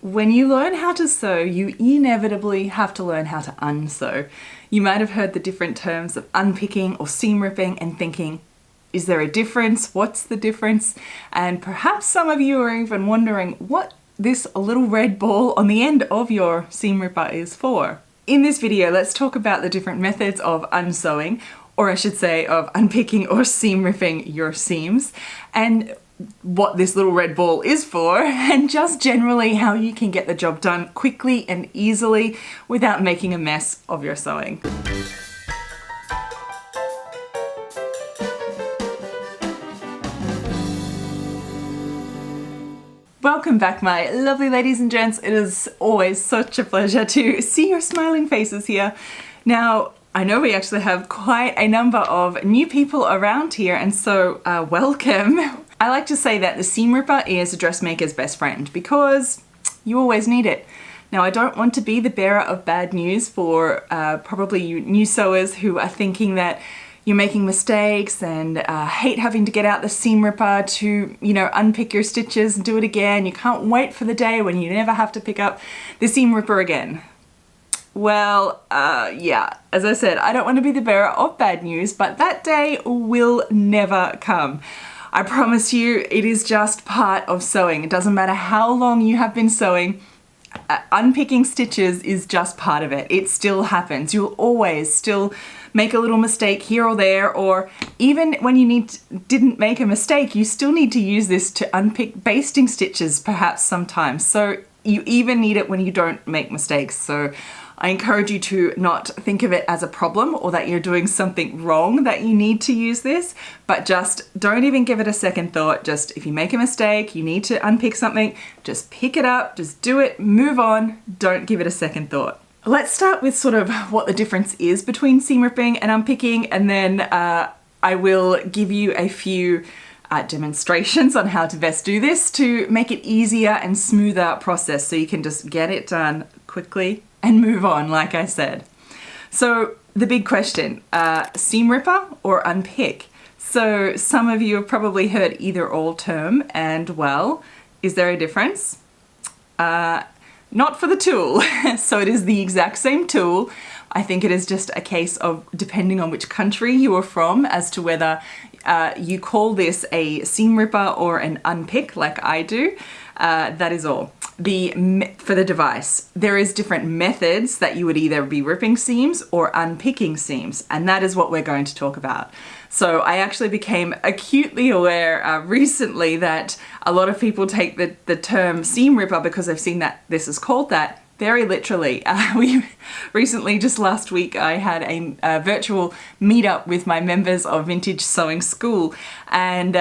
When you learn how to sew, you inevitably have to learn how to unsew. You might have heard the different terms of unpicking or seam ripping and thinking, is there a difference? What's the difference? And perhaps some of you are even wondering what this little red ball on the end of your seam ripper is for. In this video, let's talk about the different methods of unsewing, or I should say of unpicking or seam ripping your seams, and what this little red ball is for, and just generally how you can get the job done quickly and easily without making a mess of your sewing. Welcome back, my lovely ladies and gents. It is always such a pleasure to see your smiling faces here. Now, I know we actually have quite a number of new people around here, and so welcome. I like to say that the seam ripper is a dressmaker's best friend because you always need it. Now, I don't want to be the bearer of bad news for probably you new sewers who are thinking that you're making mistakes and hate having to get out the seam ripper to, unpick your stitches and do it again. You can't wait for the day when you never have to pick up the seam ripper again. Well, yeah, as I said, I don't want to be the bearer of bad news, but that day will never come. I promise you, it is just part of sewing. It doesn't matter how long you have been sewing, unpicking stitches is just part of it. It still happens. You'll always still make a little mistake here or there, or even when you didn't make a mistake, you still need to use this to unpick basting stitches perhaps sometimes. So you even need it when you don't make mistakes. So I encourage you to not think of it as a problem or that you're doing something wrong that you need to use this, but just don't even give it a second thought. Just if you make a mistake, you need to unpick something, just pick it up, just do it, move on, don't give it a second thought. Let's start with sort of what the difference is between seam ripping and unpicking, and then I will give you a few demonstrations on how to best do this to make it easier and smoother process so you can just get it done quickly and move on, like I said. So the big question, seam ripper or unpick? So some of you have probably heard either or term, and well, is there a difference? Not for the tool. So it is the exact same tool. I think it is just a case of depending on which country you are from as to whether you call this a seam ripper or an unpick like I do. That is all. For the device, there is different methods that you would either be ripping seams or unpicking seams, and that is what we're going to talk about. So I actually became acutely aware recently that a lot of people take the term seam ripper because they've seen that this is called that very literally. We recently, just last week, I had a virtual meetup with my members of Vintage Sewing School, and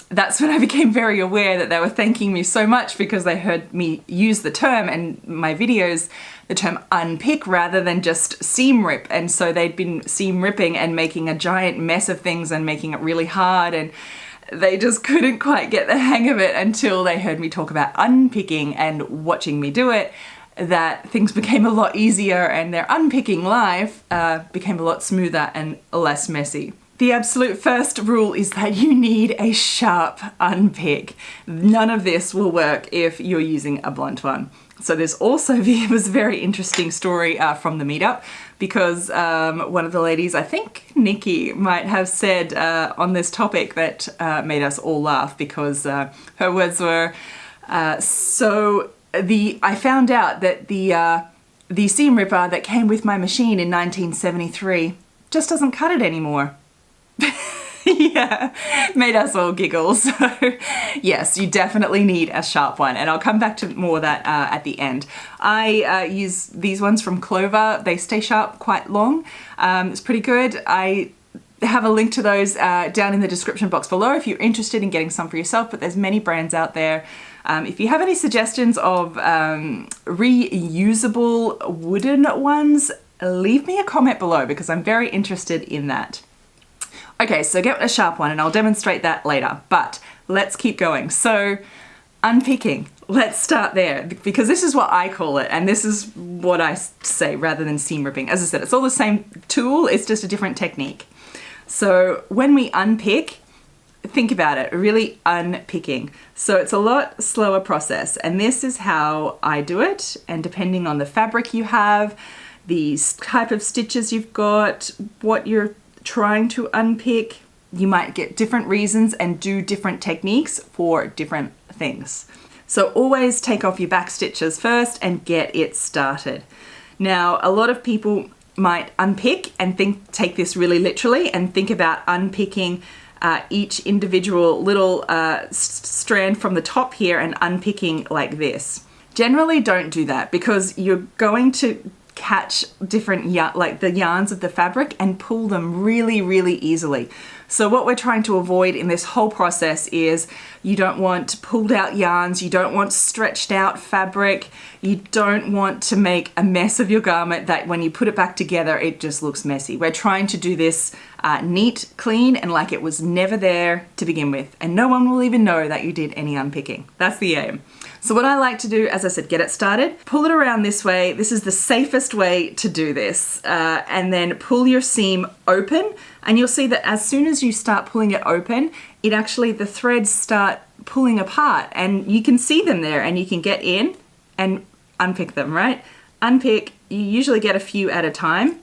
that's when I became very aware that they were thanking me so much because they heard me use the term and my videos, the term unpick rather than just seam rip. And so they'd been seam ripping and making a giant mess of things and making it really hard, and they just couldn't quite get the hang of it until they heard me talk about unpicking and watching me do it, that things became a lot easier and their unpicking life became a lot smoother and less messy. The absolute first rule is that you need a sharp unpick. None of this will work if you're using a blunt one. So there's also was a very interesting story from the meetup because one of the ladies, I think Nikki, might have said on this topic that made us all laugh because her words were, I found out that the seam ripper that came with my machine in 1973 just doesn't cut it anymore. Yeah, made us all giggle. So yes, you definitely need a sharp one, and I'll come back to more of that at the end. I use these ones from Clover. They stay sharp quite long. It's pretty good. I have a link to those down in the description box below if you're interested in getting some for yourself, but there's many brands out there. If you have any suggestions of reusable wooden ones, leave me a comment below because I'm very interested in that. Okay, so get a sharp one and I'll demonstrate that later, but let's keep going. So unpicking, let's start there because this is what I call it and this is what I say rather than seam ripping. As I said, it's all the same tool, it's just a different technique. So when we unpick, think about it, really unpicking. So it's a lot slower process, and this is how I do it. And depending on the fabric you have, the type of stitches you've got, what you're trying to unpick, you might get different reasons and do different techniques for different things. So always take off your back stitches first and get it started. Now, a lot of people might unpick and take this really literally and think about unpicking each individual little strand from the top here and unpicking like this. Generally don't do that, because you're going to catch different like the yarns of the fabric and pull them really, really easily. So what we're trying to avoid in this whole process is you don't want pulled out yarns, you don't want stretched out fabric, you don't want to make a mess of your garment that when you put it back together, it just looks messy. We're trying to do this neat, clean, and like it was never there to begin with. And no one will even know that you did any unpicking. That's the aim. So what I like to do, as I said, get it started, pull it around this way. This is the safest way to do this. And then pull your seam open, and you'll see that as soon as you start pulling it open, it actually, the threads start pulling apart, and you can see them there, and you can get in and unpick them, right? Unpick, you usually get a few at a time.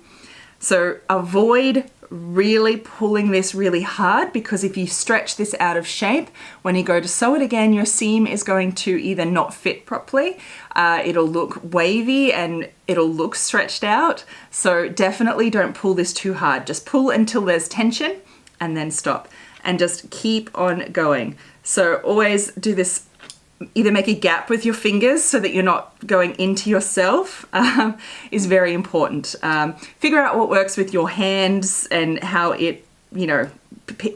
So avoid really pulling this really hard, because if you stretch this out of shape, when you go to sew it again, your seam is going to either not fit properly, it'll look wavy and it'll look stretched out. So definitely don't pull this too hard. Just pull until there's tension and then stop, and just keep on going. So always do this. Either make a gap with your fingers so that you're not going into yourself is very important. Figure out what works with your hands and how it, you know,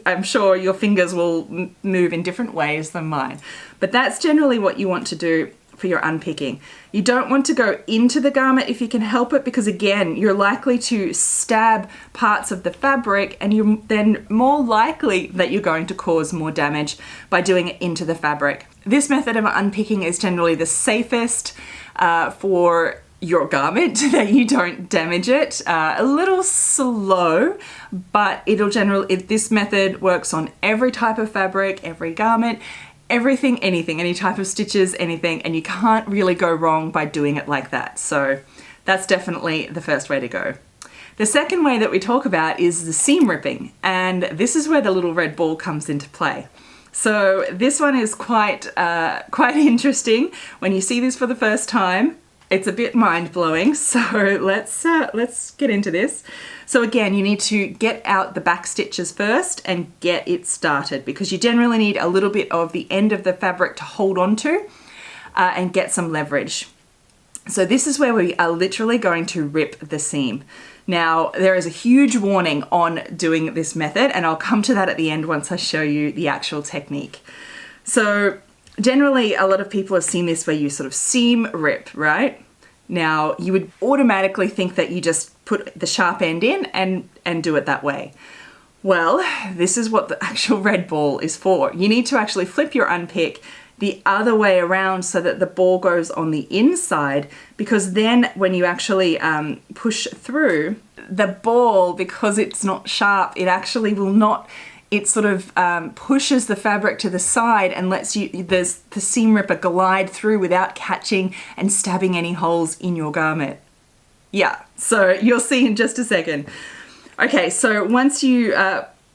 I'm sure your fingers will move in different ways than mine. But that's generally what you want to do for your unpicking. You don't want to go into the garment if you can help it, because again, you're likely to stab parts of the fabric, and you're then more likely that you're going to cause more damage by doing it into the fabric. This method of unpicking is generally the safest for your garment, that you don't damage it. A little slow, but this method works on every type of fabric, every garment, everything, anything, any type of stitches, anything, and you can't really go wrong by doing it like that. So that's definitely the first way to go. The second way that we talk about is the seam ripping, and this is where the little red ball comes into play. So this one is quite interesting. When you see this for the first time, it's a bit mind-blowing. So let's get into this. So again, you need to get out the back stitches first and get it started, because you generally need a little bit of the end of the fabric to hold on to and get some leverage. So this is where we are literally going to rip the seam. Now, there is a huge warning on doing this method, and I'll come to that at the end once I show you the actual technique. So generally, a lot of people have seen this where you sort of seam rip, right? Now, you would automatically think that you just put the sharp end in and do it that way. Well, this is what the actual red ball is for. You need to actually flip your unpick the other way around so that the ball goes on the inside, because then when you actually push through, the ball, because it's not sharp, it actually will not, it sort of pushes the fabric to the side and lets the seam ripper glide through without catching and stabbing any holes in your garment. Yeah, so you'll see in just a second. Okay, so once you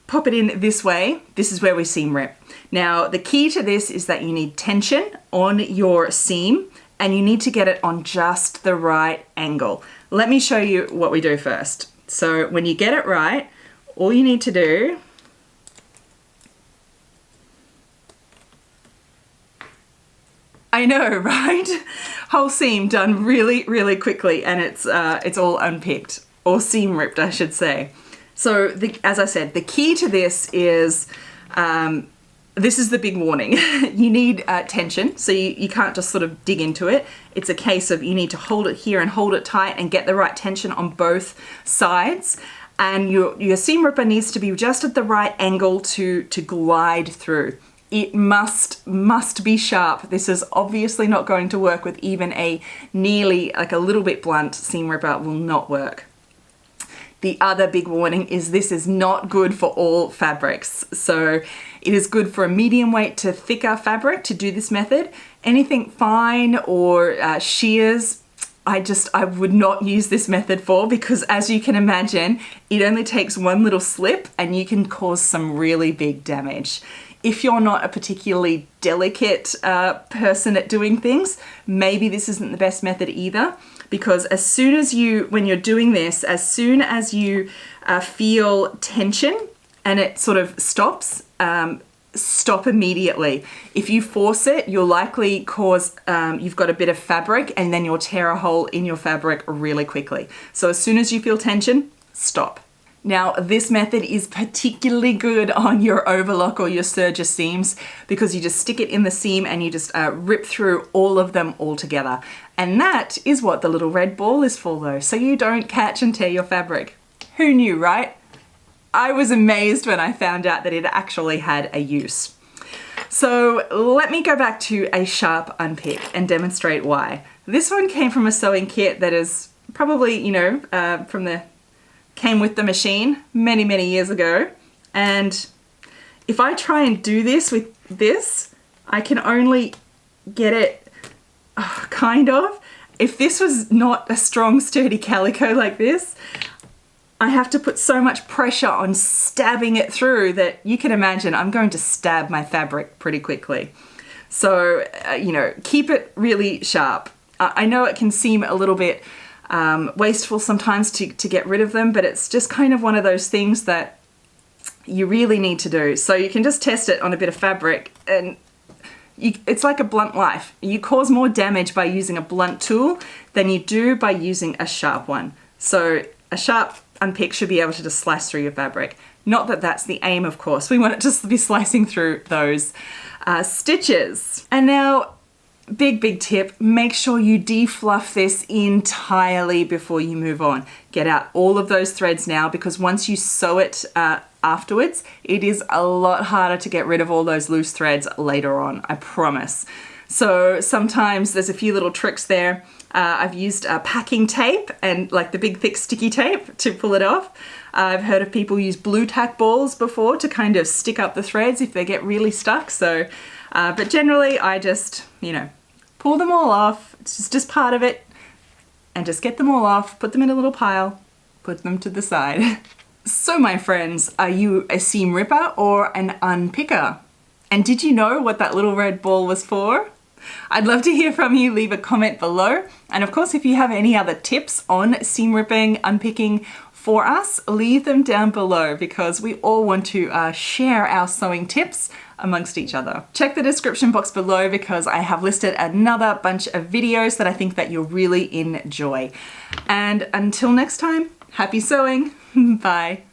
pop it in this way, this is where we seam rip. Now, the key to this is that you need tension on your seam, and you need to get it on just the right angle. Let me show you what we do first. So when you get it right, all you need to do I know, right? Whole seam done really, really quickly, and it's all unpicked, or seam ripped, I should say. So as I said, the key to this is, this is the big warning. You need tension, so you can't just sort of dig into it. It's a case of you need to hold it here and hold it tight and get the right tension on both sides. And your seam ripper needs to be just at the right angle to glide through. It must be sharp. This is obviously not going to work with even a nearly, like a little bit blunt seam ripper will not work. The other big warning is this is not good for all fabrics. So it is good for a medium weight to thicker fabric to do this method. Anything fine or shears, I would not use this method for, because as you can imagine, it only takes one little slip and you can cause some really big damage. If you're not a particularly delicate person at doing things, maybe this isn't the best method either, because as soon as when you're doing this, as soon as you feel tension and it sort of stops, stop immediately. If you force it, you'll likely cause, you've got a bit of fabric and then you'll tear a hole in your fabric really quickly. So as soon as you feel tension, stop. Now, this method is particularly good on your overlock or your serger seams, because you just stick it in the seam and you just rip through all of them all together. And that is what the little red ball is for though, so you don't catch and tear your fabric. Who knew, right? I was amazed when I found out that it actually had a use. So let me go back to a sharp unpick and demonstrate why. This one came from a sewing kit that is probably, came with the machine many, many years ago. And if I try and do this with this, I can only get it kind of. If this was not a strong, sturdy calico like this, I have to put so much pressure on stabbing it through that you can imagine I'm going to stab my fabric pretty quickly. So, keep it really sharp. I know it can seem a little bit wasteful sometimes to get rid of them, but it's just kind of one of those things that you really need to do. So you can just test it on a bit of fabric, and it's like a blunt knife. You cause more damage by using a blunt tool than you do by using a sharp one. So a sharp unpick should be able to just slice through your fabric. Not that that's the aim, of course. We want it to be slicing through those stitches. And now, big tip, make sure you defluff this entirely before you move on. Get out all of those threads now, because once you sew it afterwards, it is a lot harder to get rid of all those loose threads later on, I promise. So sometimes there's a few little tricks there. I've used packing tape and like the big thick sticky tape to pull it off. I've heard of people use blue tack balls before to kind of stick up the threads if they get really stuck. So, but generally I just, pull them all off. It's just part of it, and just get them all off, put them in a little pile, put them to the side. So my friends, are you a seam ripper or an unpicker? And did you know what that little red ball was for? I'd love to hear from you. Leave a comment below. And of course, if you have any other tips on seam ripping, unpicking for us, leave them down below, because we all want to share our sewing tips amongst each other. Check the description box below, because I have listed another bunch of videos that I think that you'll really enjoy. And until next time, happy sewing. Bye.